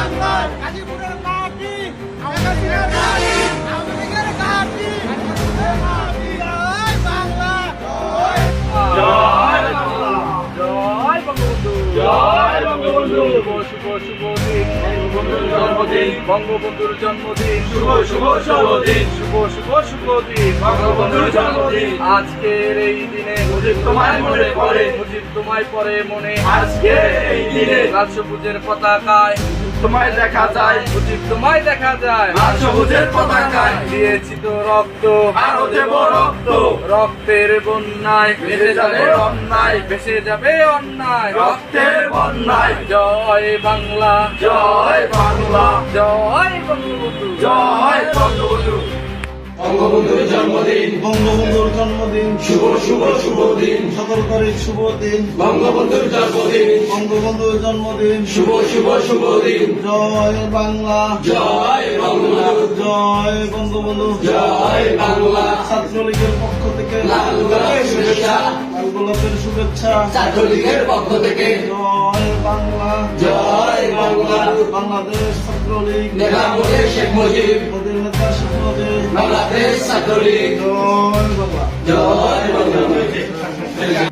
বাংলার গাজীপুরের ঘাঁটি, আওয়ামী লীগের ঘাঁটি, আওয়ামী লীগের ঘাঁটি, গাজীপুরের ঘাঁটি। জয় বাংলা, জয় বাংলা, জয় বঙ্গবন্ধু, জয় বঙ্গবন্ধু। শুভ শুভ দিন বঙ্গবন্ধুর জন্মদিন, বঙ্গবন্ধুর জন্মদিন, শুভ শুভ শুভ দিন, শুভ শুভ শুভ দিন বঙ্গবন্ধুর জন্মদিন। আজকের এই দিনে মুজিব তোমায় মনে পড়ে, মুজিব তোমায় পড়ে মনে। আজকের এই দিনে লাল সবুজের পতাকায় তোমায় দেখা যায়, মুজিব তোমায় দেখা যায় লাল সবুজের পতাকায়। দিয়েছি তো রক্ত, আরো দেব রক্ত, রক্তের বন্যায় ভেসে যাবে অন্যায়, ভেসে যাবে অন্যায় রক্তের বন্যায়। জয় বাংলা, জয় বাংলা, জয় বঙ্গবন্ধু, জয় বঙ্গবন্ধু। বঙ্গবন্ধুর জন্মদিন, বঙ্গবন্ধুর জন্মদিন, শুভ শুভ শুভ দিন 17 তারিখ শুভ দিন, বঙ্গবন্ধুর জন্মদিন, বঙ্গবন্ধুর জন্মদিন, শুভ শুভ শুভ দিন। জয় বাংলা, জয় বাংলা, জয় বঙ্গবন্ধু, জয় বাংলা। ছাত্রলীগের পক্ষ থেকে লাল গোলাপের শুভেচ্ছা, লাল গোলাপের শুভেচ্ছা। ছাত্রলীগের পক্ষ থেকে জয় বাংলা, জয় বাংলা। বাংলাদেশ ছাত্রলীগ, নেতা বলে শেখ মুজিব, মোদীর নেতা শেখ মুজিব। বাংলাদেশ ছাত্রলীগ, জয় বাংলা। জয় বাংলা।